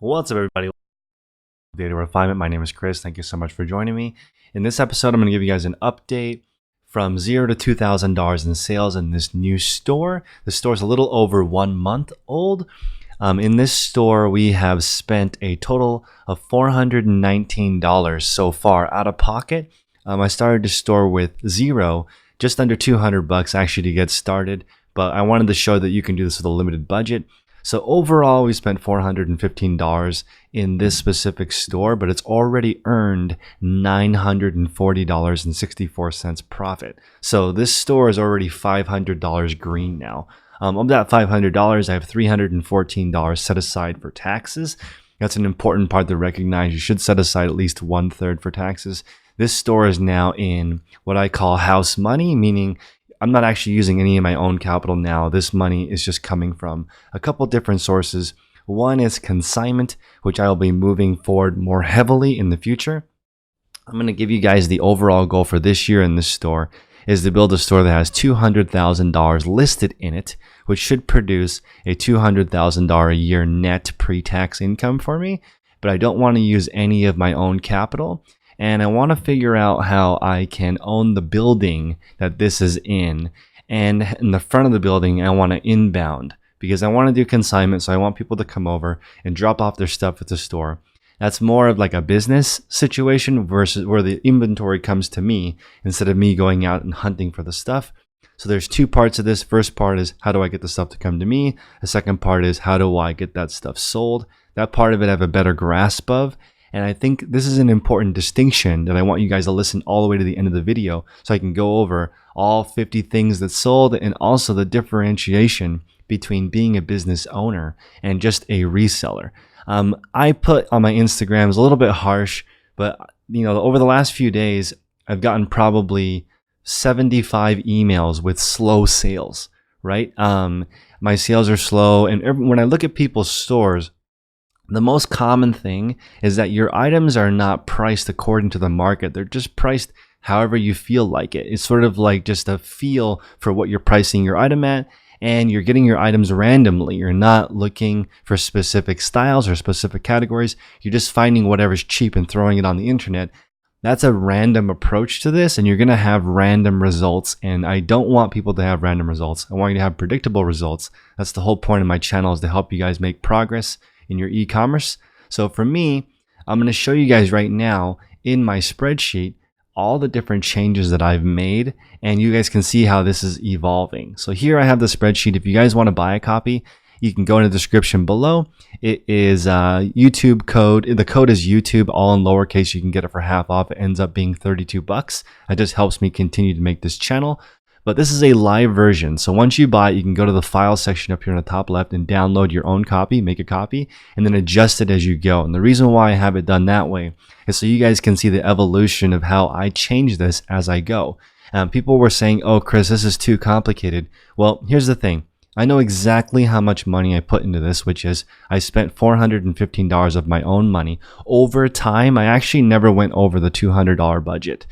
What's up, everybody? Data Refinement. My name is Chris. Thank you so much for joining me. In this episode, I'm going to give you guys an update from $0 to $2,000 in sales in this new store. The store is a little over 1 month old. In this store, we have spent a total of $419 so far out of pocket. I started the store with zero, just under $200 actually to get started, but I wanted to show that you can do this with a limited budget. So overall, we spent $415 in this specific store, but it's already earned $940.64 profit. So this store is already $500 green now. Of that $500, I have $314 set aside for taxes. That's an important part to recognize. You should set aside at least 1/3 for taxes. This store is now in what I call house money, meaning I'm not actually using any of my own capital now. This money is just coming from a couple different sources. One is consignment, which I will be moving forward more heavily in the future. I'm going to give you guys the overall goal for this year in this store is to build a store that has $200,000 listed in it, which should produce a $200,000 a year net pre-tax income for me. But I don't want to use any of my own capital. And I want to figure out how I can own the building that this is in. And in the front of the building, I want to inbound because I want to do consignment. So I want people to come over and drop off their stuff at the store. That's more of like a business situation versus where the inventory comes to me instead of me going out and hunting for the stuff. So there's two parts of this. First part is how do I get the stuff to come to me? The second part is how do I get that stuff sold? That part of it I have a better grasp of. And I think this is an important distinction that I want you guys to listen all the way to the end of the video so I can go over all 50 things that sold and also the differentiation between being a business owner and just a reseller. I put on my Instagram, it's a little bit harsh, but over the last few days, I've gotten probably 75 emails with slow sales, right? My sales are slow. And when I look at people's stores, the most common thing is that your items are not priced according to the market. They're just priced however you feel like it. It's sort of like just a feel for what you're pricing your item at, and you're getting your items randomly. You're not looking for specific styles or specific categories. You're just finding whatever's cheap and throwing it on the internet. That's a random approach to this, and you're going to have random results. And I don't want people to have random results. I want you to have predictable results. That's the whole point of my channel, is to help you guys make progress in your e-commerce. So for me, I'm going to show you guys right now in my spreadsheet all the different changes that I've made, and you guys can see how this is evolving. So here I have the spreadsheet. If you guys want to buy a copy, you can go in the description below. It is YouTube code. The code is YouTube, all in lowercase. You can get it for half off. It ends up being $32. That just helps me continue to make this channel. But this is a live version. So once you buy it, you can go to the file section up here in the top left and download your own copy, make a copy, and then adjust it as you go. And the reason why I have it done that way is so you guys can see the evolution of how I change this as I go. People were saying, oh, Chris, this is too complicated. Well, here's the thing. I know exactly how much money I put into this, which is I spent $415 of my own money. Over time, I actually never went over the $200 budget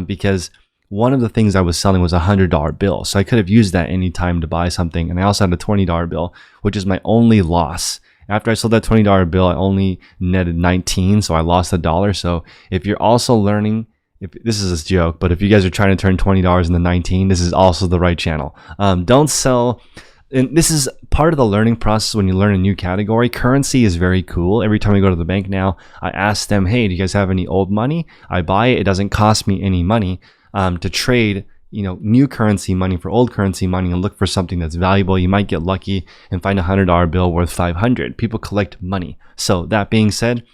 because one of the things I was selling was a $100 bill. So I could have used that any time to buy something. And I also had a $20 bill, which is my only loss. After I sold that $20 bill, I only netted 19, so I lost $1. So if you're also learning, if this is a joke, but if you guys are trying to turn $20 into 19, this is also the right channel. Don't sell. And this is part of the learning process when you learn a new category. Currency is very cool. Every time I go to the bank now, I ask them, hey, do you guys have any old money? I buy it. It doesn't cost me any money to trade new currency money for old currency money and look for something that's valuable. You might get lucky and find a $100 bill worth $500. People collect money. So that being said,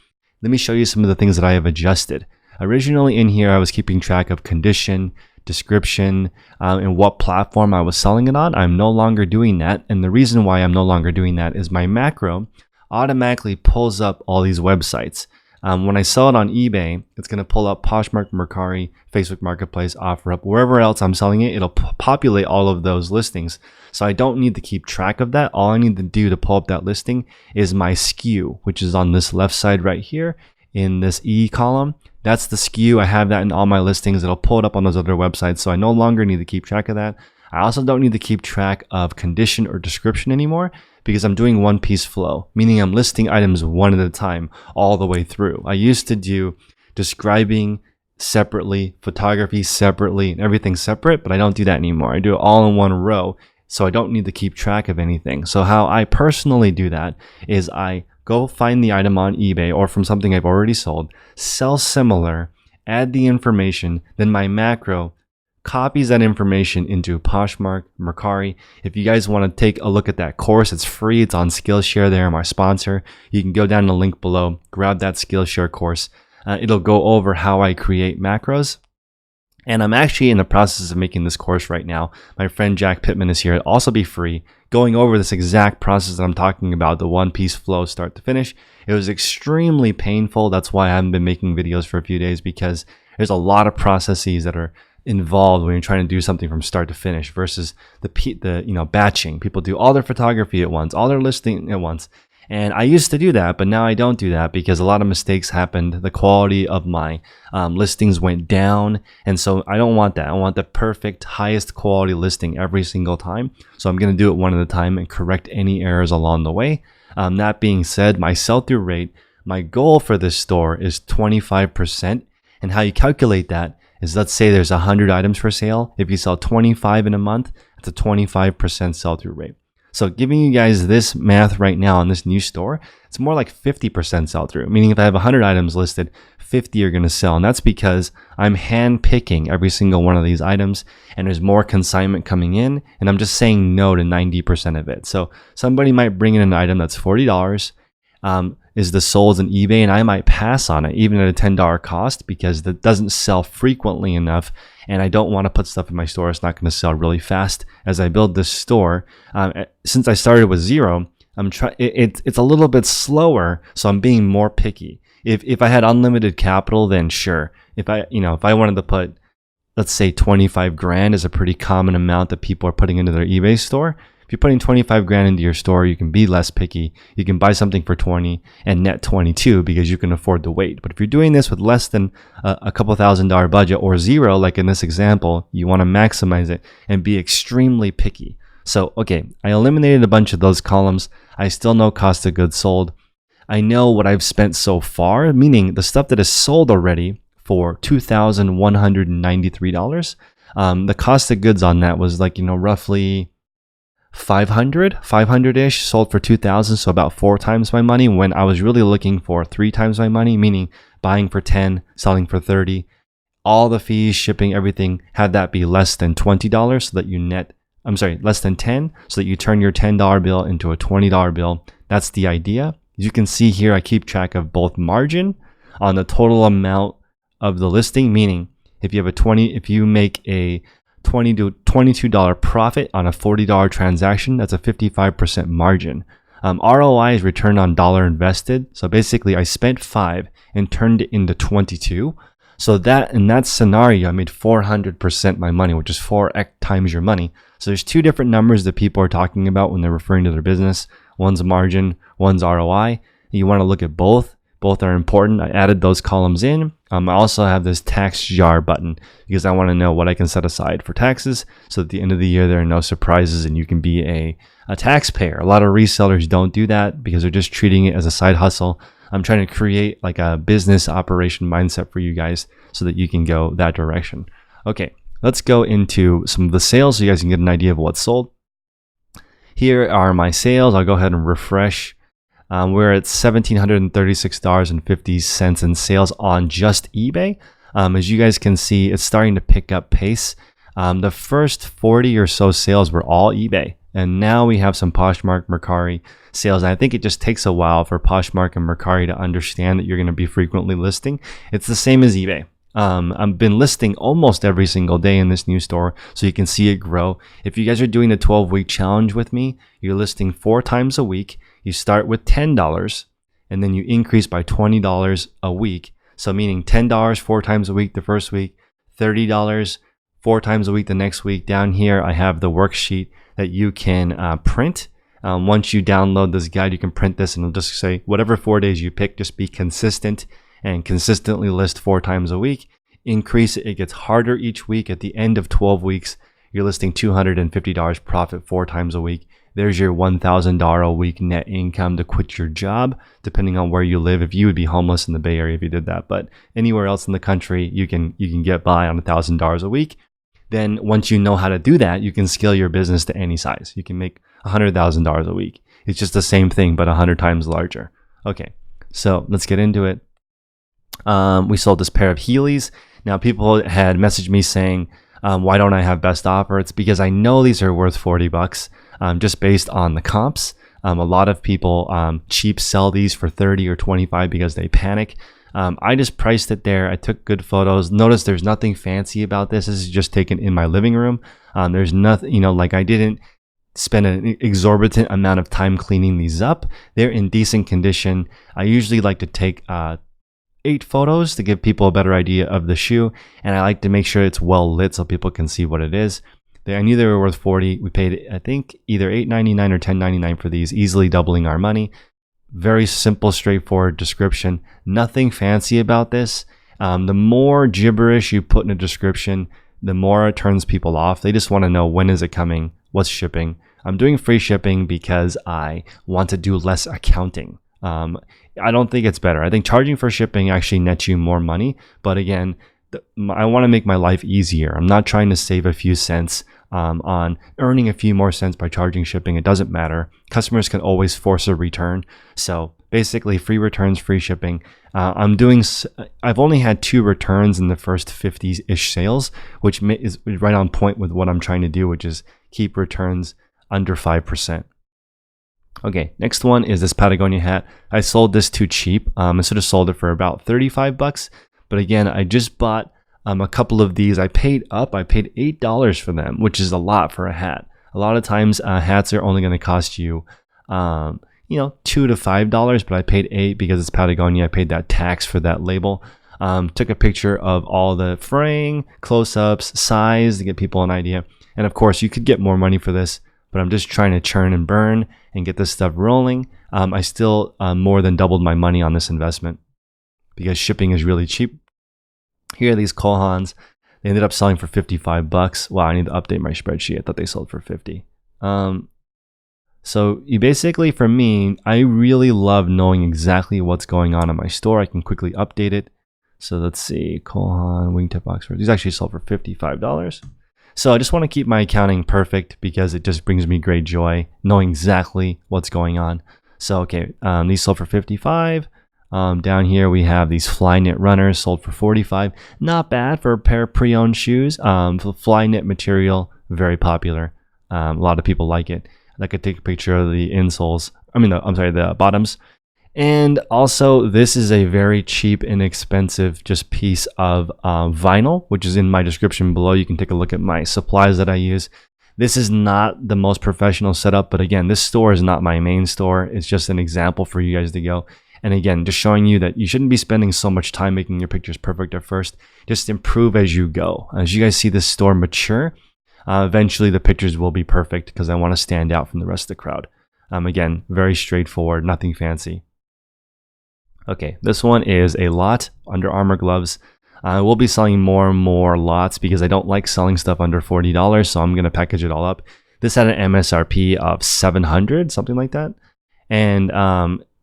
let me show you some of the things that I have adjusted. Originally in here, I was keeping track of condition, description, and what platform I was selling it on. I'm no longer doing that. And the reason why I'm no longer doing that is my macro automatically pulls up all these websites. When I sell it on eBay, it's going to pull up Poshmark Mercari, Facebook Marketplace, OfferUp, wherever else I'm selling it, it'll populate all of those listings. So I don't need to keep track of that. All I need to do to pull up that listing is my SKU, which is on this left side right here in this E column. That's the SKU. I have that in all my listings. It'll pull it up on those other websites. So I no longer need to keep track of that. I also don't need to keep track of condition or description anymore because I'm doing one piece flow, meaning I'm listing items one at a time all the way through. I used to do describing separately, photography separately, and everything separate, but I don't do that anymore. I do it all in one row, so I don't need to keep track of anything. So how I personally do that is I go find the item on eBay or from something I've already sold, sell similar, add the information, then my macro copies that information into Poshmark Mercari. If you guys want to take a look at that course, it's free. It's on Skillshare. They're my sponsor. You can go down the link below, grab that Skillshare course. It'll go over how I create macros. And I'm actually in the process of making this course right now. My friend Jack Pittman is here. It'll also be free, going over this exact process that I'm talking about, the one piece flow start to finish. It was extremely painful. That's why I haven't been making videos for a few days, because there's a lot of processes that are involved when you're trying to do something from start to finish versus the batching. People do all their photography at once, all their listing at once. And I used to do that, but now I don't do that because a lot of mistakes happened. The quality of my listings went down. And so I don't want that. I want the perfect, highest quality listing every single time. So I'm going to do it one at a time and correct any errors along the way. That being said, my sell-through rate, my goal for this store is 25%. And how you calculate that is, let's say there's 100 items for sale. If you sell 25 in a month, it's a 25% sell-through rate. So giving you guys this math right now on this new store, it's more like 50% sell-through, meaning if I have 100 items listed, 50 are going to sell. And that's because I'm hand picking every single one of these items, and there's more consignment coming in, and I'm just saying no to 90% of it. So somebody might bring in an item that's $40, is the sold on eBay, and I might pass on it even at a $10 cost because that doesn't sell frequently enough, and I don't want to put stuff in my store it's not going to sell really fast. As I build this store, since I started with zero, it's a little bit slower, so I'm being more picky. If I had unlimited capital, then sure. If I wanted to put, let's say 25 grand is a pretty common amount that people are putting into their eBay store. If you're putting 25 grand into your store, you can be less picky. You can buy something for 20 and net 22 because you can afford to wait. But if you're doing this with less than a couple $1,000 budget or zero, like in this example, you want to maximize it and be extremely picky. So, okay, I eliminated a bunch of those columns. I still know cost of goods sold. I know what I've spent so far, meaning the stuff that is sold already for $2,193. The cost of goods on that was like, roughly 500-ish, sold for 2,000, so about 4 times my money, when I was really looking for 3 times my money, meaning buying for 10, selling for 30. All the fees, shipping, everything, had that be less than $20 so that you less than 10, so that you turn your $10 bill into a $20 bill. That's the idea. As you can see here, I keep track of both margin on the total amount of the listing, meaning if you make a $20 to $22 profit on a $40 transaction, that's a 55% margin. ROI is return on dollar invested. So basically I spent 5 and turned it into 22. So that in that scenario, I made 400% my money, which is 4x times your money. So there's 2 different numbers that people are talking about when they're referring to their business. One's margin, one's ROI. You want to look at both. Both are important. I added those columns in. I also have this tax jar button because I want to know what I can set aside for taxes, so at the end of the year there are no surprises and you can be a taxpayer. A lot of resellers don't do that because they're just treating it as a side hustle. I'm trying to create like a business operation mindset for you guys so that you can go that direction. Okay, let's go into some of the sales so you guys can get an idea of what's sold. Here are my sales. I'll go ahead and refresh. We're at $1,736.50 in sales on just eBay. As you guys can see, it's starting to pick up pace. The first 40 or so sales were all eBay. And now we have some Poshmark Mercari sales. And I think it just takes a while for Poshmark and Mercari to understand that you're going to be frequently listing. It's the same as eBay. I've been listing almost every single day in this new store, so you can see it grow. If you guys are doing the 12-week challenge with me, you're listing 4 times a week. You start with $10 and then you increase by $20 a week. So meaning $10 4 times a week the first week, $30 4 times a week the next week. Down here I have the worksheet that you can print. Once you download this guide, you can print this and it'll just say whatever 4 days you pick, just be consistent and consistently list 4 times a week. Increase it. It gets harder each week. At the end of 12 weeks, you're listing $250 profit 4 times a week. there's your $1,000 a week net income to quit your job, depending on where you live. If you would be homeless in the Bay Area if you did that, but anywhere else in the country, you can get by on $1,000 a week. Then once you know how to do that, you can scale your business to any size. You can make $100,000 a week. It's just the same thing, but 100 times larger. Okay, so let's get into it. We sold this pair of Heelys. Now, people had messaged me saying, why don't I have best offer? It's because I know these are worth 40 bucks just based on the comps. A lot of people cheap sell these for 30 or 25 because they panic. I just priced it there. I took good photos. Notice there's nothing fancy about this. This is just taken in my living room. There's nothing, like I didn't spend an exorbitant amount of time cleaning these up. They're in decent condition. I usually like to take 8 photos to give people a better idea of the shoe, and I like to make sure it's well lit so people can see what it is. I knew they were worth 40. We paid, I think, either $8.99 or $10.99 for these, easily doubling our money. Very simple, straightforward description. Nothing fancy about this. The more gibberish you put in a description, the more it turns people off. They just want to know, when is it coming, what's shipping. I'm doing free shipping because I want to do less accounting. I don't think it's better. I think charging for shipping actually nets you more money. But again, I want to make my life easier. I'm not trying to save a few cents on earning a few more cents by charging shipping. It doesn't matter. Customers can always force a return. So basically, free returns, free shipping. I've only had 2 returns in the first 50-ish sales, which is right on point with what I'm trying to do, which is keep returns under 5%. Okay, next one is this Patagonia hat. I sold this too cheap. I sort of sold it for about 35 bucks. But again, I just bought a couple of these. I paid $8 for them, which is a lot for a hat. A lot of times hats are only going to cost you, $2 to $5, but I paid $8 because it's Patagonia. I paid that tax for that label. Took a picture of all the fraying, close-ups, size to get people an idea. And of course, you could get more money for this, but I'm just trying to churn and burn and get this stuff rolling. I still more than doubled my money on this investment because shipping is really cheap. Here are these Kohans. They ended up selling for 55 bucks. Wow, I need to update my spreadsheet. I thought they sold for 50. So you basically, for me, I really love knowing exactly what's going on in my store. I can quickly update it. So let's see, Kohan wingtip Oxford. These actually sold for $55. So I just want to keep my accounting perfect because it just brings me great joy knowing exactly what's going on. So okay, these sold for 55. Down here we have these Flyknit runners sold for 45. Not bad for a pair of pre-owned shoes. Flyknit material, very popular. A lot of people like it. I could take a picture of the insoles. The bottoms. And also, this is a very cheap, inexpensive just piece of vinyl, which is in my description below. You can take a look at my supplies that I use. This is not the most professional setup, but again, this store is not my main store. It's just an example for you guys to go. And again, just showing you that you shouldn't be spending so much time making your pictures perfect at first. Just improve as you go. As you guys see this store mature, eventually the pictures will be perfect because I want to stand out from the rest of the crowd. Again, very straightforward, nothing fancy. Okay, this one is a lot, Under Armour gloves. We'll be selling more and more lots because I don't like selling stuff under $40, so I'm going to package it all up. This had an MSRP of $700, something like that. And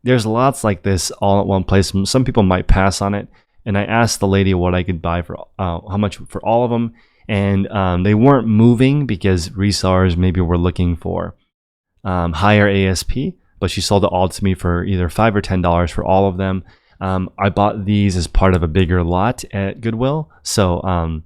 there's lots like this all at one place. Some people might pass on it. And I asked the lady what I could buy for, how much for all of them. And they weren't moving because resellers maybe were looking for higher ASP. But she sold it all to me for either $5 or $10 for all of them. I bought these as part of a bigger lot at Goodwill. So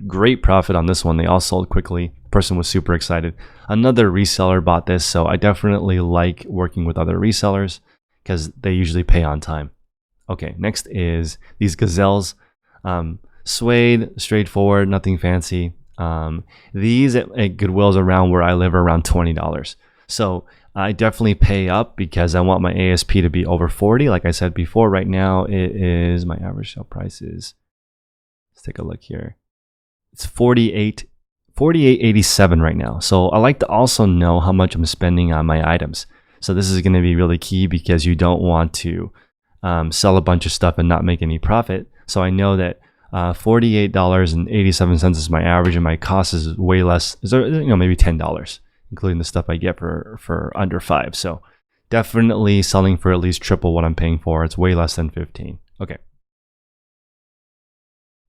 great profit on this one. They all sold quickly. Person was super excited. Another reseller bought this. So I definitely like working with other resellers because they usually pay on time. Okay, next is these gazelles. Suede, straightforward, nothing fancy. These at Goodwill's around where I live are around $20. So I definitely pay up because I want my ASP to be over 40. Like I said before, right now it is, my average sale price is, let's take a look here. It's $48.87 right now. So I like to also know how much I'm spending on my items. So this is going to be really key because you don't want to sell a bunch of stuff and not make any profit. So I know that $48.87 is my average and my cost is way less, maybe $10. including the stuff I get for under 5. So definitely selling for at least triple what I'm paying for. It's way less than 15. Okay.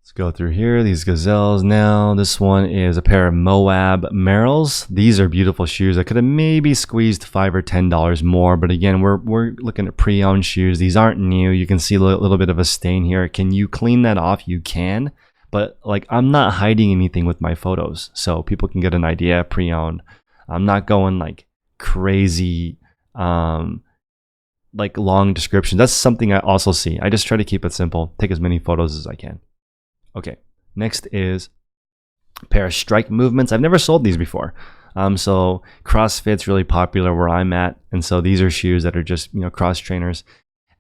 Let's go through here, these gazelles now. This one is a pair of Moab Merrells. These are beautiful shoes. I could have maybe squeezed $5 or $10 more, but again, we're looking at pre-owned shoes. These aren't new. You can see a little bit of a stain here. Can you clean that off? You can, but like I'm not hiding anything with my photos, so people can get an idea pre-owned. I'm not going like crazy, like long descriptions. That's something I also see. I just try to keep it simple, take as many photos as I can. Okay, next is a pair of Strike Movements. I've never sold these before. So CrossFit's really popular where I'm at. And so these are shoes that are just, cross trainers.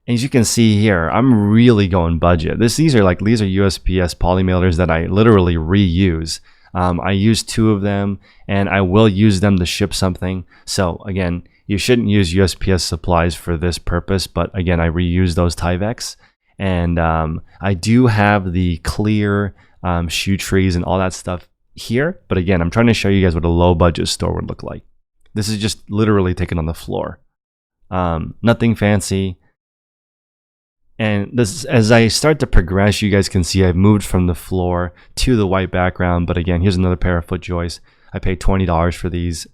And as you can see here, I'm really going budget. These are USPS poly mailers that I literally reuse. I use 2 of them and I will use them to ship something. So again, you shouldn't use USPS supplies for this purpose. But again, I reuse those Tyveks. And I do have the clear shoe trees and all that stuff here. But again, I'm trying to show you guys what a low budget store would look like. This is just literally taken on the floor. Nothing fancy. And this, as I start to progress, you guys can see I've moved from the floor to the white background. But again, here's another pair of FootJoys. I paid $20 for these.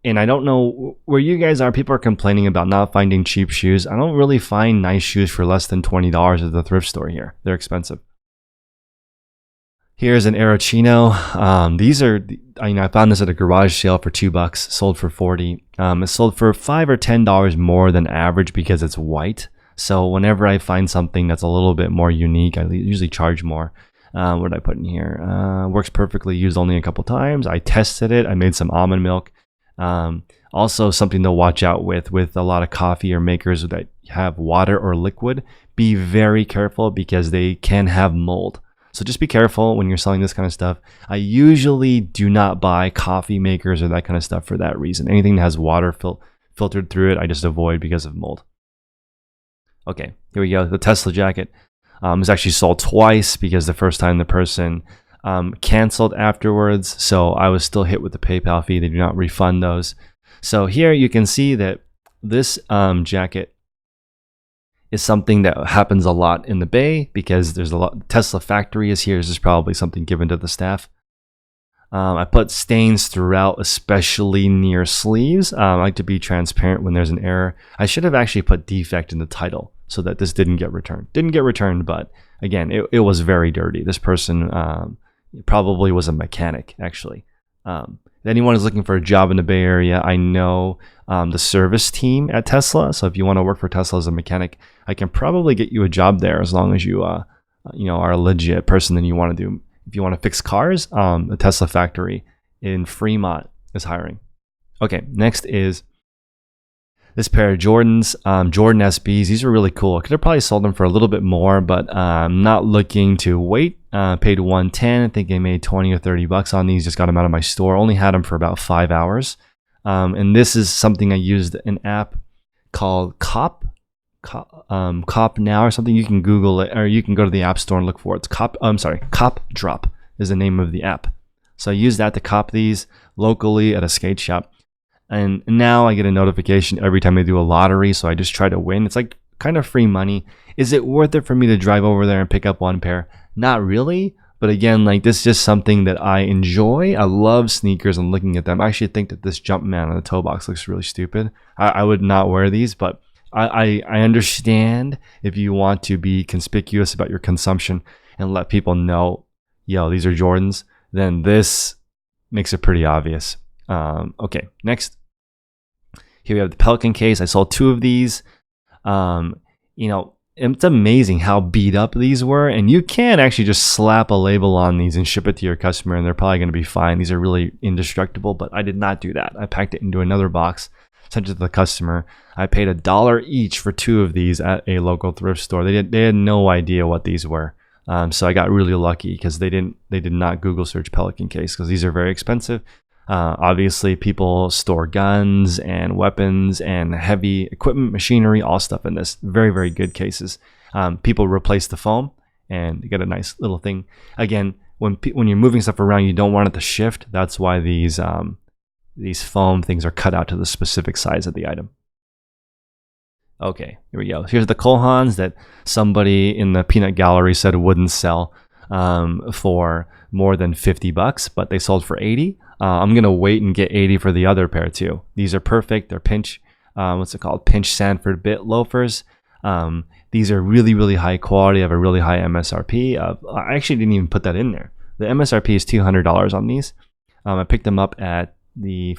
And I don't know where you guys are. People are complaining about not finding cheap shoes. I don't really find nice shoes for less than $20 at the thrift store here. They're expensive. Here's an Aerochino. These are, I found this at a garage sale for $2, sold for $40. It's sold for $5 or $10 more than average because it's white. So whenever I find something that's a little bit more unique, I usually charge more. What did I put in here? Works perfectly, used only a couple times. I tested it. I made some almond milk. Also something to watch out with a lot of coffee or makers that have water or liquid. Be very careful because they can have mold. So just be careful when you're selling this kind of stuff. I usually do not buy coffee makers or that kind of stuff for that reason. Anything that has water filtered through it, I just avoid because of mold. Okay, here we go. The Tesla jacket was actually sold twice because the first time the person canceled afterwards, so I was still hit with the PayPal fee. They do not refund those. So here you can see that this jacket is something that happens a lot in the Bay because there's a lot. Tesla factory is here. This is probably something given to the staff. I put stains throughout, especially near sleeves. I like to be transparent when there's an error. I should have actually put defect in the title so that this didn't get returned. Didn't get returned, but again, it was very dirty. This person probably was a mechanic, actually. Anyone who's looking for a job in the Bay Area, I know the service team at Tesla. So if you want to work for Tesla as a mechanic, I can probably get you a job there as long as you are a legit person and you want to do. If you want to fix cars, the Tesla factory in Fremont is hiring. Okay, next is this pair of Jordans, Jordan SBs. These are really cool. I could have probably sold them for a little bit more, but I'm not looking to wait. Paid $110. I think I made $20 or $30 on these. Just got them out of my store. Only had them for about 5 hours. And this is something I used an app called Cop Now or something. You can Google it, or you can go to the App Store and look for it. It's Cop Drop is the name of the app. So I use that to cop these locally at a skate shop. And now I get a notification every time I do a lottery, so I just try to win. It's like kind of free money. Is it worth it for me to drive over there and pick up one pair? Not really. But again, like this is just something that I enjoy. I love sneakers and looking at them. I actually think that this Jumpman on the toe box looks really stupid. I would not wear these, but I understand if you want to be conspicuous about your consumption and let people know, yo, these are Jordans, then this makes it pretty obvious. Okay, next. Here we have the Pelican case. I sold 2 of these. It's amazing how beat up these were, and you can actually just slap a label on these and ship it to your customer and they're probably going to be fine. These are really indestructible, but I did not do that. I packed it into another box, sent it to the customer. I paid $1 each for 2 of these at a local thrift store. They had no idea what these were. So I got really lucky because they did not Google search Pelican case because these are very expensive. Obviously, people store guns and weapons and heavy equipment, machinery, all stuff in this. Very, very good cases. People replace the foam and you get a nice little thing. Again, when you're moving stuff around, you don't want it to shift. That's why these these foam things are cut out to the specific size of the item. Okay, here we go. Here's the Kohans that somebody in the peanut gallery said wouldn't sell for more than 50 bucks, but they sold for 80. I'm gonna wait and get 80 for the other pair too. These are perfect. They're pinch, what's it called? Pinch Sanford bit loafers. These are really, really high quality. Have a really high MSRP. I actually didn't even put that in there. The MSRP is $200 on these. I picked them up at the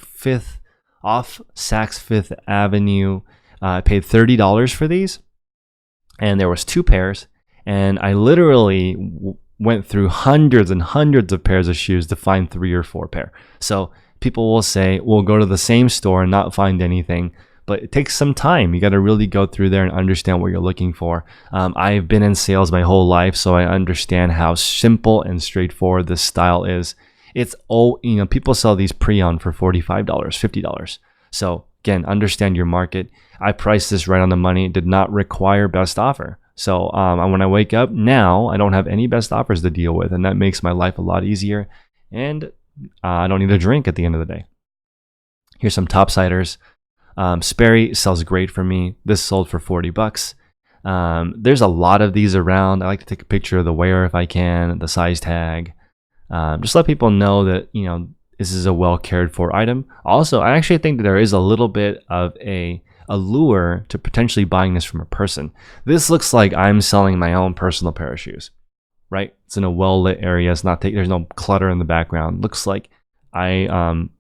off Saks Fifth Avenue. I paid $30 for these, and there was 2 pairs, and I literally went through hundreds and hundreds of pairs of shoes to find 3 or 4 pair. So people will say, we'll go to the same store and not find anything, but it takes some time. You got to really go through there and understand what you're looking for. I've been in sales my whole life, so I understand how simple and straightforward this style is. It's people sell these pre-owned for $45, $50. So again, understand your market. I priced this right on the money. It did not require best offer. So when I wake up now, I don't have any best offers to deal with, and that makes my life a lot easier. And I don't need a drink at the end of the day. Here's some topsiders. Sperry sells great for me. This sold for 40 bucks. There's a lot of these around. I like to take a picture of the wearer if I can, the size tag. Just let people know that, this is a well cared for item. Also, I actually think that there is a little bit of a allure to potentially buying this from a person. This looks like I'm selling my own personal pair of shoes, right? It's in a well-lit area. There's no clutter in the background. Looks like I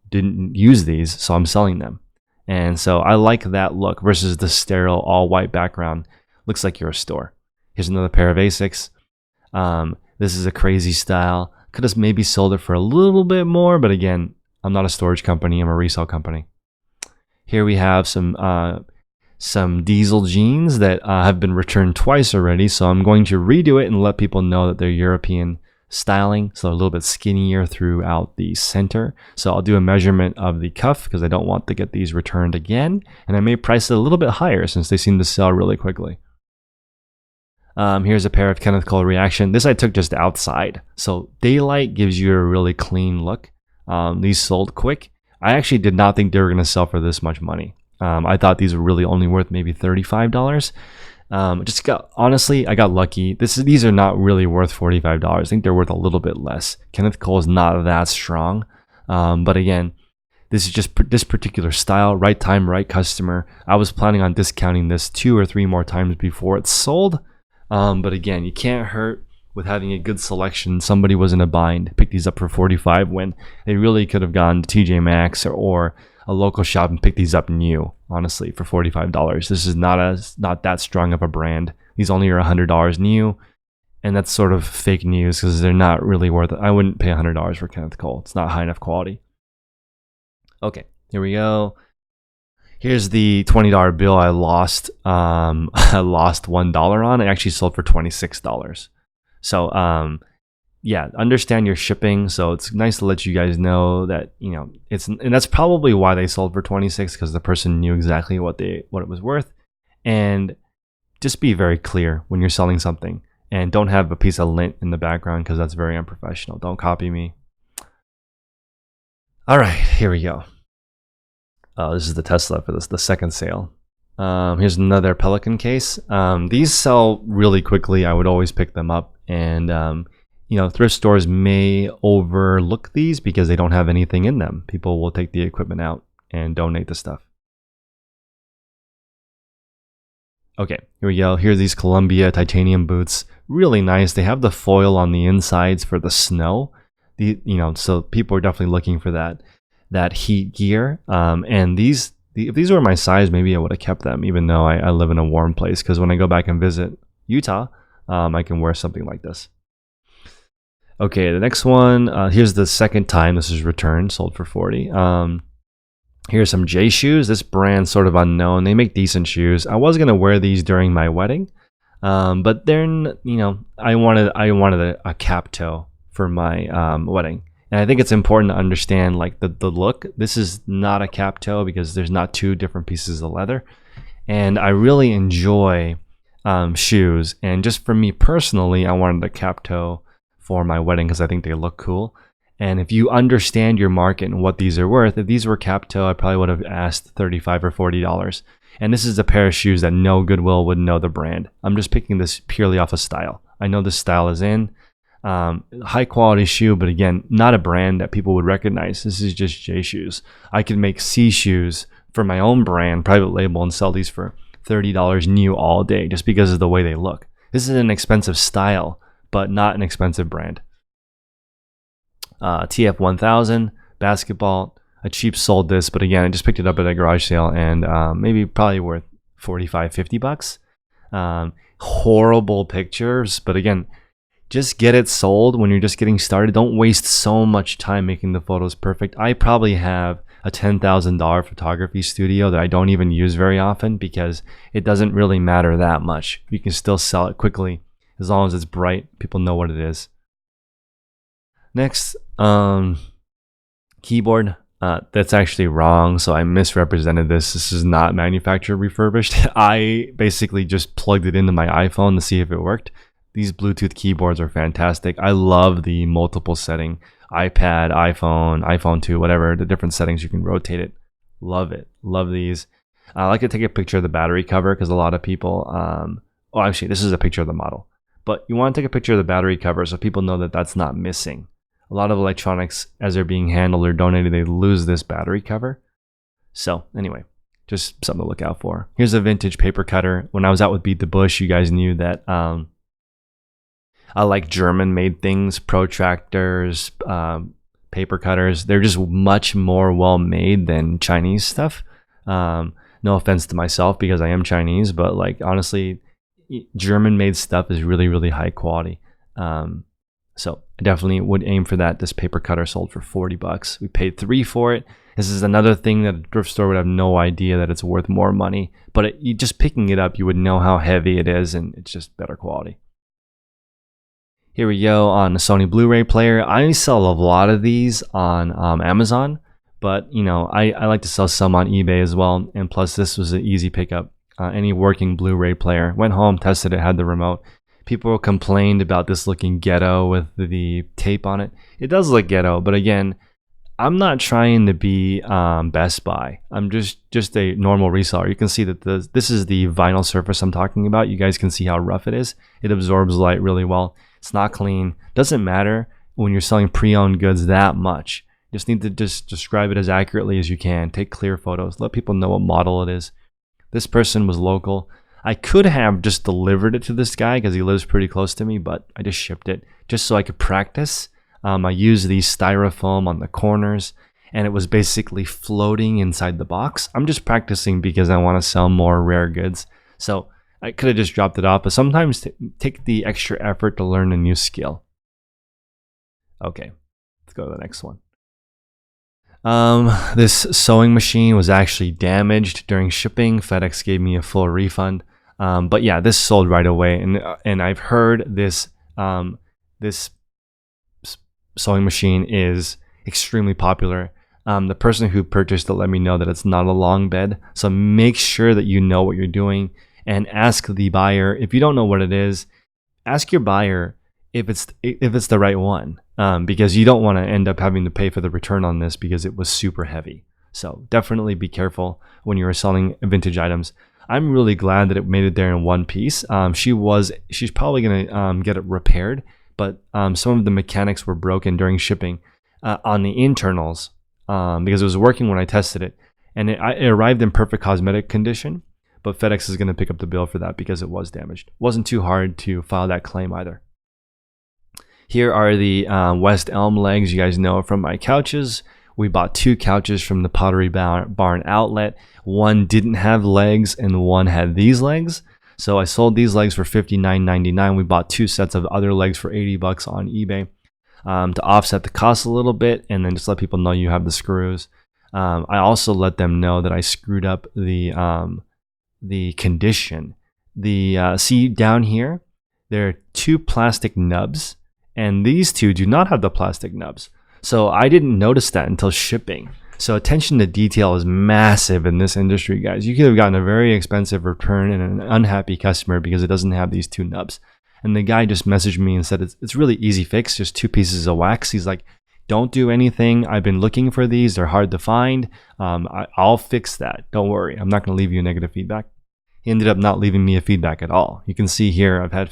didn't use these, so I'm selling them. And so I like that look versus the sterile all white background. Looks like you're a store. Here's another pair of Asics. This is a crazy style. Could have maybe sold it for a little bit more, but again, I'm not a storage company. I'm a resale company. Here we have some diesel jeans that have been returned twice already. So I'm going to redo it and let people know that they're European styling. So a little bit skinnier throughout the center. So I'll do a measurement of the cuff because I don't want to get these returned again. And I may price it a little bit higher since they seem to sell really quickly. Here's a pair of Kenneth Cole Reaction. This I took just outside. So daylight gives you a really clean look. These sold quick. I actually did not think they were going to sell for this much money. I thought these were really only worth maybe $35. Honestly, I got lucky. These are not really worth $45. I think they're worth a little bit less. Kenneth Cole is not that strong. But again, this is just this particular style, right time, right customer. I was planning on discounting this 2 or 3 more times before it sold. But again, you can't hurt with having a good selection. Somebody was in a bind, picked these up for 45 when they really could have gone to TJ Maxx or a local shop and picked these up new, honestly, for $45. This is not that strong of a brand. These only are $100 new, and that's sort of fake news because they're not really worth it. I wouldn't pay $100 for Kenneth Cole. It's not high enough quality. Okay, here we go. Here's the $20 bill I lost. I lost $1 on. It actually sold for $26. So yeah, understand your shipping. So it's nice to let you guys know that and that's probably why they sold for 26 because the person knew exactly what it was worth. And just be very clear when you're selling something, and don't have a piece of lint in the background because that's very unprofessional. Don't copy me. All right, here we go. This is the Tesla for the second sale. Here's another Pelican case. These sell really quickly. I would always pick them up, and thrift stores may overlook these because they don't have anything in them. People will take the equipment out and donate the stuff. Okay, here we go. Here are these Columbia titanium boots. Really nice. They have the foil on the insides for the snow. So people are definitely looking for that heat gear. And if these were my size, maybe I would have kept them, even though I live in a warm place. Because when I go back and visit Utah, I can wear something like this. Okay, the next one. Here's the second time this is returned, sold for 40. Here's some J shoes. This brand's sort of unknown. They make decent shoes. I was gonna wear these during my wedding, but then I wanted a cap toe for my wedding. And I think it's important to understand like the look. This is not a cap toe because there's not 2 different pieces of leather. And I really enjoy shoes. And just for me personally, I wanted a cap toe for my wedding because I think they look cool. And if you understand your market and what these are worth, if these were cap toe, I probably would have asked $35 or $40. And this is a pair of shoes that no Goodwill would know the brand. I'm just picking this purely off of style. I know this style is in. High quality shoe, but again, not a brand that people would recognize. This is just J shoes. I could make C shoes for my own brand, private label, and sell these for $30 new all day just because of the way they look. This is an expensive style, but not an expensive brand. TF 1000 basketball. I cheap sold this, but again, I just picked it up at a garage sale and maybe probably worth $45-$50. Horrible pictures, but again, just get it sold when you're just getting started. Don't waste so much time making the photos perfect. I probably have a $10,000 photography studio that I don't even use very often because it doesn't really matter that much. You can still sell it quickly as long as it's bright. People know what it is. Next, keyboard. That's actually wrong, so I misrepresented this. This is not manufacturer refurbished. I basically just plugged it into my iPhone to see if it worked. These Bluetooth keyboards are fantastic. I love the multiple setting. iPad, iPhone, iPhone 2, whatever, the different settings, you can rotate it. Love it. Love these. I like to take a picture of the battery cover because a lot of people, actually, this is a picture of the model. But you want to take a picture of the battery cover so people know that that's not missing. A lot of electronics, as they're being handled or donated, they lose this battery cover. So anyway, just something to look out for. Here's a vintage paper cutter. When I was out with Beat the Bush, you guys knew that I like German-made things, protractors, paper cutters. They're just much more well-made than Chinese stuff. No offense to myself because I am Chinese, but like honestly, German-made stuff is really, really high quality. So I definitely would aim for that. This paper cutter sold for $40. We paid $3 for it. This is another thing that a thrift store would have no idea that it's worth more money. But you just picking it up, you would know how heavy it is, and it's just better quality. Here we go on the Sony Blu-ray player. I sell a lot of these on Amazon, but you know I like to sell some on eBay as well. And plus, this was an easy pickup. Any working Blu-ray player. Went home, tested it, had the remote. People complained about this looking ghetto with the tape on it. It does look ghetto, but again, I'm not trying to be Best Buy. I'm just a normal reseller. You can see that this is the vinyl surface I'm talking about. You guys can see how rough it is. It absorbs light really well. It's not clean. Doesn't matter when you're selling pre-owned goods that much. You just need to just describe it as accurately as you can. Take clear photos. Let people know what model it is. This person was local. I could have just delivered it to this guy because he lives pretty close to me, but I just shipped it just so I could practice. I used the styrofoam on the corners and it was basically floating inside the box. I'm just practicing because I want to sell more rare goods. So I could have just dropped it off, but sometimes take the extra effort to learn a new skill. Okay, let's go to the next one. This sewing machine was actually damaged during shipping. FedEx gave me a full refund. But yeah, this sold right away, and I've heard this this sewing machine is extremely popular. The person who purchased it let me know that it's not a long bed, so make sure that you know what you're doing and ask the buyer. If you don't know what it is, ask your buyer if it's the right one, because you don't want to end up having to pay for the return on this because it was super heavy. So definitely be careful when you're selling vintage items. I'm really glad that it made it there in one piece. She's probably gonna get it repaired, but some of the mechanics were broken during shipping on the internals because it was working when I tested it, and it arrived in perfect cosmetic condition. But FedEx is gonna pick up the bill for that because it was damaged. Wasn't too hard to file that claim either. Here are the West Elm legs. You guys know from my couches. We bought 2 couches from the Pottery Barn outlet. One didn't have legs and one had these legs. So I sold these legs for $59.99. We bought 2 sets of other legs for $80 on eBay to offset the cost a little bit, and then just let people know you have the screws. I also let them know that I screwed up the condition. See down here, there are 2 plastic nubs, and these 2 do not have the plastic nubs. So I didn't notice that until shipping. So attention to detail is massive in this industry, guys. You could have gotten a very expensive return and an unhappy customer because it doesn't have these 2 nubs. And the guy just messaged me and said, it's really easy fix, just 2 pieces of wax. He's like, Don't do anything. I've been looking for these. They're hard to find. I'll fix that. Don't worry. I'm not going to leave you negative feedback. He ended up not leaving me a feedback at all. You can see here I've had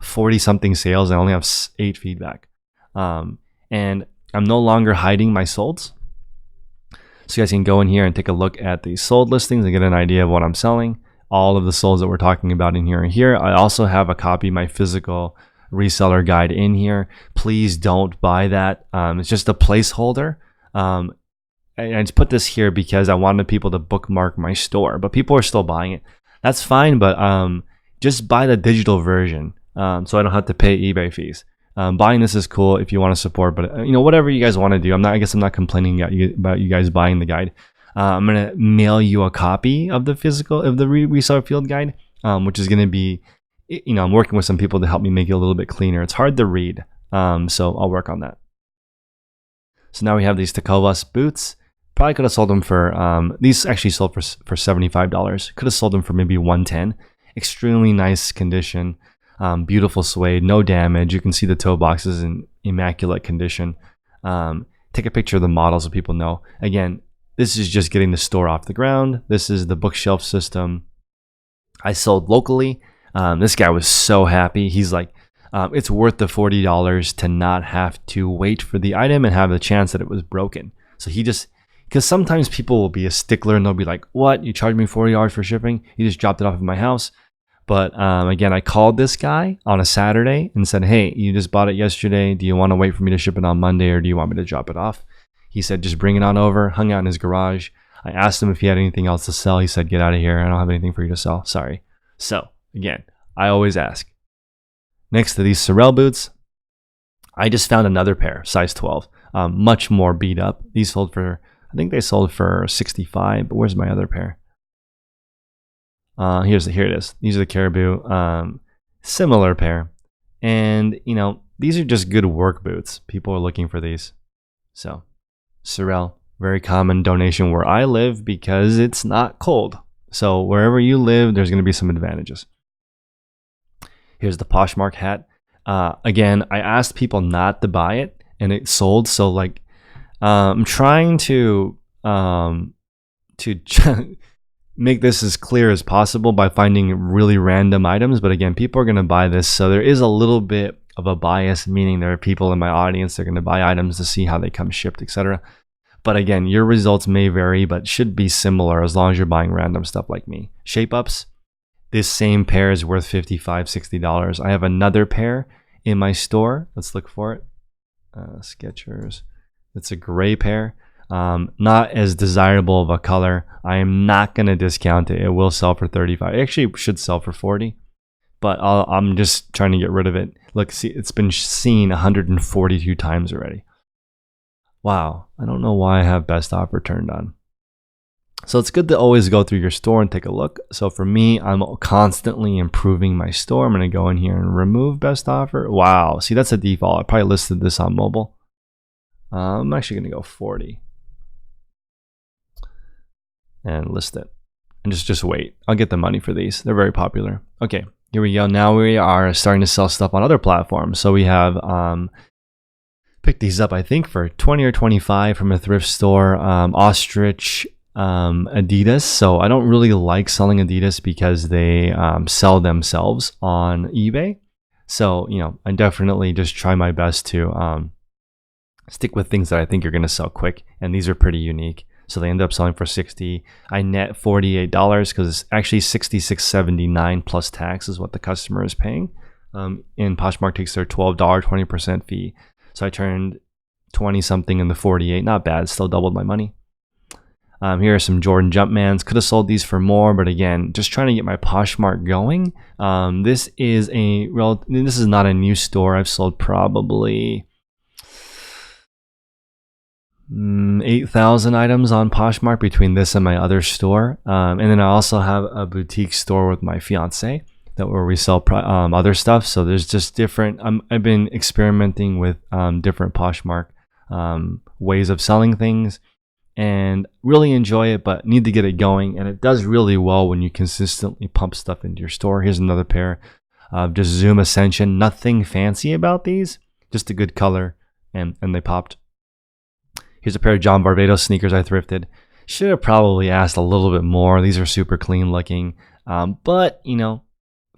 40 something sales. I only have 8 feedback. And I'm no longer hiding my solds. So you guys can go in here and take a look at the sold listings and get an idea of what I'm selling. All of the solds that we're talking about in here and here. I also have a copy of my physical reseller guide in here. Please don't buy that. It's just a placeholder. I just put this here because I wanted people to bookmark my store, but people are still buying it. That's fine, but just buy the digital version so I don't have to pay eBay fees. Buying this is cool if you want to support, but whatever you guys want to do. I guess I'm not complaining about you guys buying the guide. I'm gonna mail you a copy of the reseller field guide, which is gonna be, I'm working with some people to help me make it a little bit cleaner. It's hard to read, so I'll work on that. So now we have these Tecovas boots. Probably could have sold them for these actually sold for $75. Could have sold them for maybe $110. Extremely nice condition. Beautiful suede, no damage. You can see the toe boxes in immaculate condition. Take a picture of the model so people know. Again, this is just getting the store off the ground. This is the bookshelf system. I sold locally. This guy was so happy. He's like, it's worth the $40 to not have to wait for the item and have the chance that it was broken. So he just, because sometimes people will be a stickler and they'll be like, what? You charged me $40 for shipping? You just dropped it off at my house. But again, I called this guy on a Saturday and said, hey, you just bought it yesterday. Do you want to wait for me to ship it on Monday, or do you want me to drop it off? He said, just bring it on over. Hung out in his garage. I asked him if he had anything else to sell. He said, get out of here. I don't have anything for you to sell. Sorry. So again, I always ask. Next to these Sorel boots, I just found another pair, size 12, much more beat up. These sold for, I think they sold for $65, but where's my other pair? Here it is. These are the Caribou, similar pair. And, these are just good work boots. People are looking for these. So, Sorel, very common donation where I live because it's not cold. So, wherever you live, there's going to be some advantages. Here's the Poshmark hat. Again, I asked people not to buy it, and it sold. So, I'm trying to make this as clear as possible by finding really random items. But again, people are going to buy this. So there is a little bit of a bias, meaning there are people in my audience that are going to buy items to see how they come shipped, etc. But again, your results may vary, but should be similar as long as you're buying random stuff like me. Shape ups, this same pair is worth $55, $60. I have another pair in my store. Let's look for it. Skechers. It's a gray pair. Not as desirable of a color. I am not going to discount it. It will sell for $35. It actually should sell for $40, but I'm just trying to get rid of it. Look, see, it's been seen 142 times already. Wow, I don't know why I have best offer turned on. So it's good to always go through your store and take a look. So for me, I'm constantly improving my store. I'm going to go in here and remove best offer. Wow, see, that's a default. I probably listed this on mobile. I'm actually going to go 40 and list it, and just wait. I'll get the money for these. They're very popular. Okay, here we go. Now we are starting to sell stuff on other platforms. So we have picked these up, I think, for 20 or 25 from a thrift store. Ostrich, Adidas. So I don't really like selling Adidas because they sell themselves on eBay. So, I definitely just try my best to stick with things that I think are going to sell quick, and these are pretty unique. So they end up selling for $60. I net $48 because it's actually $66.79 plus tax is what the customer is paying. And Poshmark takes their $12 20% fee. So I turned 20 something in the 48. Not bad. Still doubled my money. Here are some Jordan Jumpmans. Could have sold these for more, but again, just trying to get my Poshmark going. This is not a new store. I've sold probably 8,000 items on Poshmark between this and my other store. And then I also have a boutique store with my fiance where we sell other stuff. So there's just different, I've been experimenting with different Poshmark ways of selling things and really enjoy it, but need to get it going. And it does really well when you consistently pump stuff into your store. Here's another pair of just Zoom Ascension. Nothing fancy about these, just a good color, and they popped. Here's a pair of John Barbados sneakers I thrifted. Should have probably asked a little bit more. These are super clean looking. But, you know,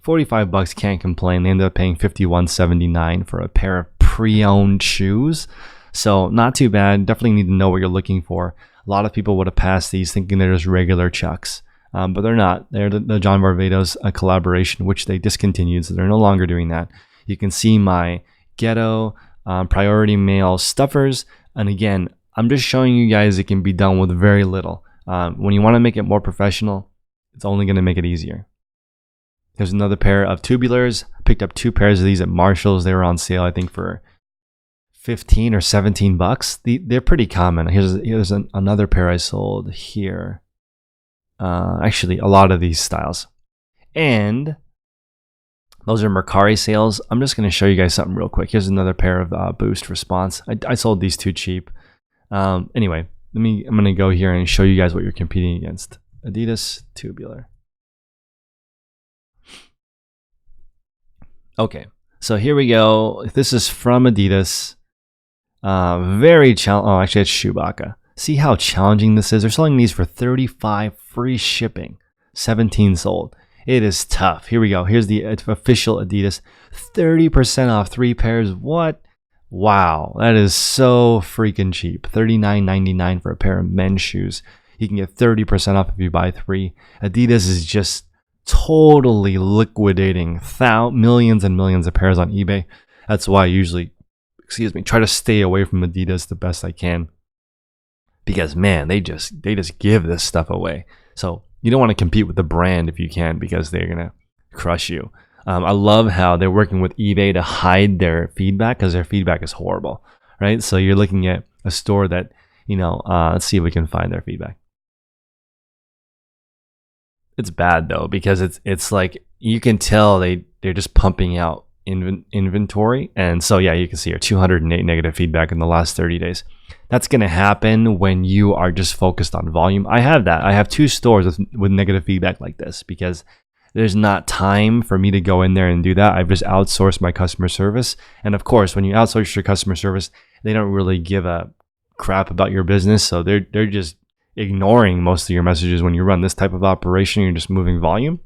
45 bucks, can't complain. They ended up paying $51.79 for a pair of pre-owned shoes. So not too bad. Definitely need to know what you're looking for. A lot of people would have passed these thinking they're just regular Chucks. But they're not. They're the John Barbados collaboration, which they discontinued. So they're no longer doing that. You can see my Ghetto Priority Mail stuffers. And again, I'm just showing you guys it can be done with very little. When you want to make it more professional, it's only going to make it easier. There's another pair of tubulars. Picked up 2 pairs of these at Marshall's. They were on sale, I think, for 15 or 17 bucks. They're pretty common. Here's another pair I sold here. Actually, a lot of these styles. And those are Mercari sales. I'm just going to show you guys something real quick. Here's another pair of Boost Response. I sold these too cheap. Anyway, I'm going to go here and show you guys what you're competing against. Adidas tubular. Okay, so here we go. This is from Adidas. Very challenging. Oh, actually, it's Chewbacca. See how challenging this is? They're selling these for $35, free shipping. 17 sold. It is tough. Here we go. Here's the official Adidas. 30% off 3 pairs. What? Wow, that is so freaking cheap. $39.99 for a pair of men's shoes. You can get 30% off if you buy 3. Adidas is just totally liquidating millions and millions of pairs on eBay. That's why I usually, try to stay away from Adidas the best I can. Because man, they just give this stuff away. So you don't want to compete with the brand if you can, because they're gonna crush you. I love how they're working with eBay to hide their feedback, because their feedback is horrible, right? So you're looking at a store that, let's see if we can find their feedback. It's bad though, because it's like you can tell they're just pumping out inventory. And so yeah, you can see here 208 negative feedback in the last 30 days. That's going to happen when you are just focused on volume. I have that. I have 2 stores with negative feedback like this, because there's not time for me to go in there and do that. I've just outsourced my customer service. And of course, when you outsource your customer service, they don't really give a crap about your business. So they're just ignoring most of your messages. When you run this type of operation, you're just moving volume.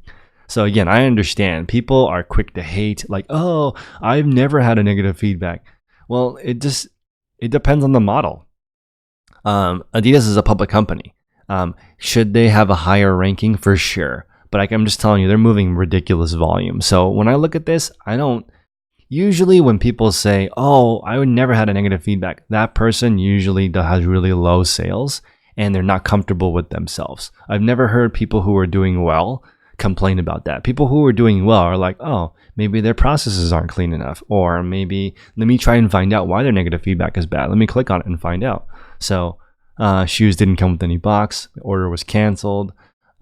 So again, I understand people are quick to hate, like, oh, I've never had a negative feedback. Well, it depends on the model. Adidas is a public company. Should they have a higher ranking? For sure. But I'm just telling you, they're moving ridiculous volume. So when I look at this, usually when people say, oh, I would never had a negative feedback, that person usually has really low sales and they're not comfortable with themselves. I've never heard people who are doing well complain about that. People who are doing well are like, oh, maybe their processes aren't clean enough, or maybe let me try and find out why their negative feedback is bad. Let me click on it and find out. So shoes didn't come with any box, the order was canceled,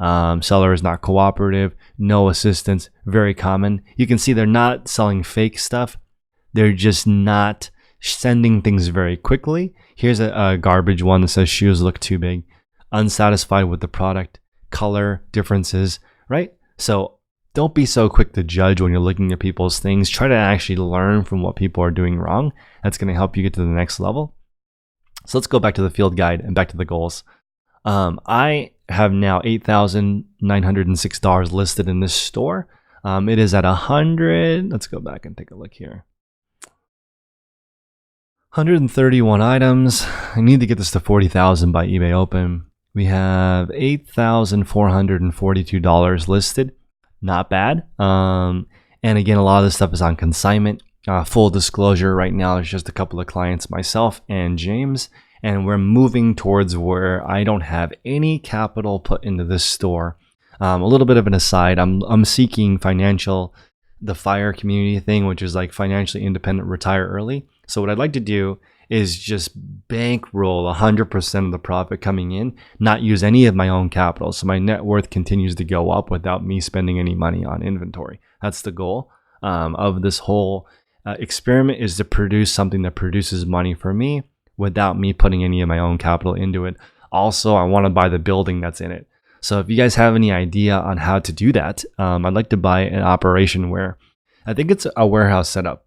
seller is not cooperative, no assistance, very common. You can see they're not selling fake stuff. They're just not sending things very quickly. Here's a garbage one that says shoes look too big, unsatisfied with the product, color differences, right? So don't be so quick to judge when you're looking at people's things. Try to actually learn from what people are doing wrong. That's going to help you get to the next level. So let's go back to the field guide and back to the goals. I have now $8,906 listed in this store. It is at 100. Let's go back and take a look here. 131 items. I need to get this to 40,000 by eBay Open. We have $8,442 listed. Not bad. And again, a lot of this stuff is on consignment. Full disclosure, right now there's just a couple of clients, myself and James, and we're moving towards where I don't have any capital put into this store. A little bit of an aside, I'm seeking the FIRE community thing, which is like financially independent, retire early. So what I'd like to do is just bankroll 100% of the profit coming in, not use any of my own capital. So my net worth continues to go up without me spending any money on inventory. That's the goal of this whole experiment, is to produce something that produces money for me without me putting any of my own capital into it. Also, I want to buy the building that's in it. So if you guys have any idea on how to do that, I'd like to buy an operation where I think it's a warehouse setup.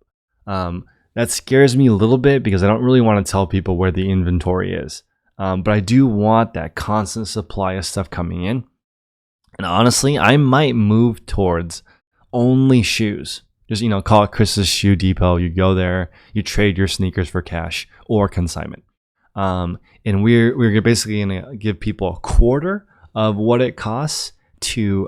That scares me a little bit because I don't really want to tell people where the inventory is. But I do want that constant supply of stuff coming in. And honestly, I might move towards only shoes. Just, call it Chris's Shoe Depot. You go there, you trade your sneakers for cash or consignment. And we're basically going to give people a quarter of what it costs to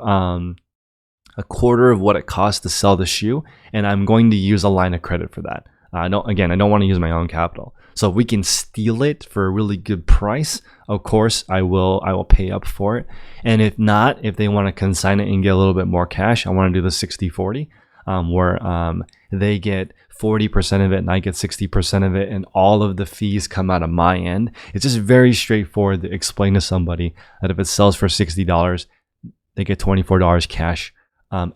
sell the shoe, and I'm going to use a line of credit for that. I don't want to use my own capital. So if we can steal it for a really good price, of course I will pay up for it. And if not, if they want to consign it and get a little bit more cash, I want to do the 60-40, where they get 40% of it and I get 60% of it, and all of the fees come out of my end. It's just very straightforward to explain to somebody that if it sells for $60, they get $24 cash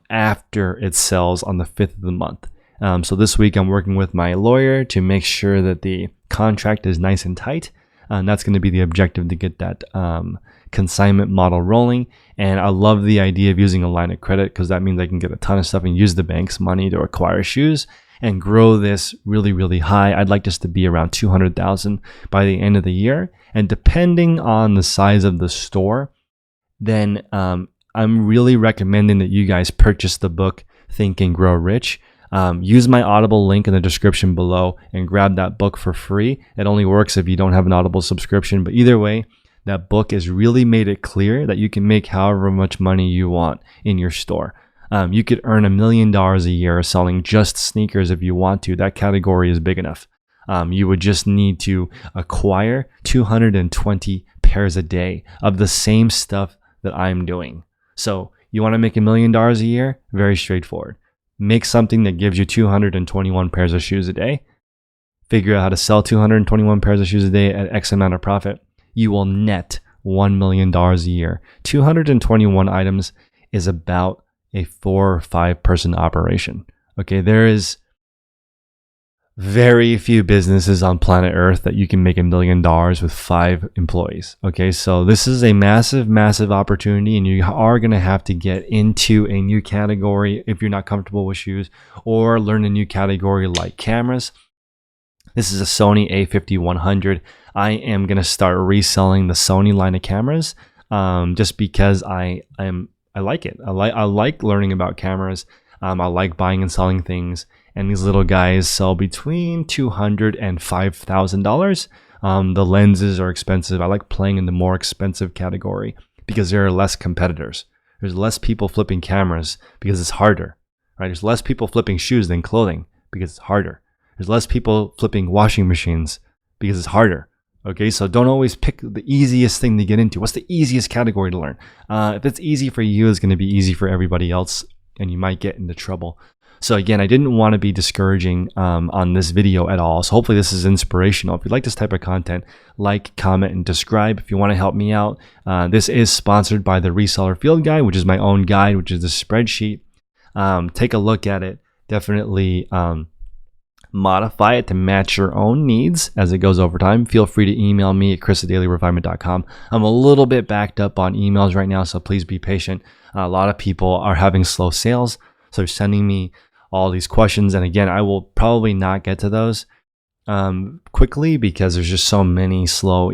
after it sells on the 5th of the month. So this week I'm working with my lawyer to make sure that the contract is nice and tight. And that's going to be the objective, to get that consignment model rolling. And I love the idea of using a line of credit, because that means I can get a ton of stuff and use the bank's money to acquire shoes and grow this really, really high. I'd like this to be around 200,000 by the end of the year. And depending on the size of the store, then I'm really recommending that you guys purchase the book Think and Grow Rich. Use my Audible link in the description below and grab that book for free. It only works if you don't have an Audible subscription, but either way, that book has really made it clear that you can make however much money you want in your store. You could earn $1 million a year selling just sneakers if you want to. That category is big enough. You would just need to acquire 220 pairs a day of the same stuff that I'm doing. So you want to make $1 million a year? Very straightforward. Make something that gives you 221 pairs of shoes a day. Figure out how to sell 221 pairs of shoes a day at X amount of profit. You will net $1 million a year. 221 items is about a 4 or 5 person operation. Okay, there is very few businesses on planet Earth that you can make $1 million with 5 employees. Okay, so this is a massive, massive opportunity, and you are going to have to get into a new category if you're not comfortable with shoes, or learn a new category like cameras. This is a Sony A5100. I am going to start reselling the Sony line of cameras, just because I like it. I like learning about cameras. I like buying and selling things. And these little guys sell between $200 and $5,000. The lenses are expensive. I like playing in the more expensive category because there are less competitors. There's less people flipping cameras because it's harder, right? There's less people flipping shoes than clothing because it's harder. There's less people flipping washing machines because it's harder. Okay, so don't always pick the easiest thing to get into. What's the easiest category to learn? If it's easy for you, it's going to be easy for everybody else, and you might get into trouble. So again, I didn't want to be discouraging on this video at all. So hopefully this is inspirational. If you like this type of content, like, comment, and subscribe. If you want to help me out, this is sponsored by the Reseller Field Guide, which is my own guide, which is the spreadsheet. Take a look at it. Definitely modify it to match your own needs as it goes over time. Feel free to email me at chris@dailyrefinement.com. I'm a little bit backed up on emails right now, so please be patient. A lot of people are having slow sales, so they're sending me all these questions, and again, I will probably not get to those quickly because there's just so many slow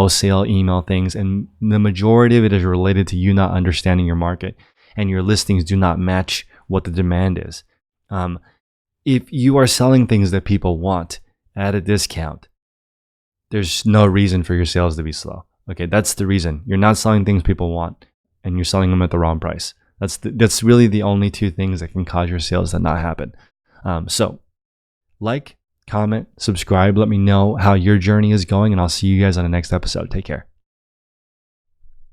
sale email things, and the majority of it is related to you not understanding your market, and your listings do not match what the demand is. If you are selling things that people want at a discount, there's no reason for your sales to be slow. Okay, that's the reason. You're not selling things people want, and you're selling them at the wrong price. That's really the only 2 things that can cause your sales to not happen. So like, comment, subscribe, let me know how your journey is going, and I'll see you guys on the next episode. Take care.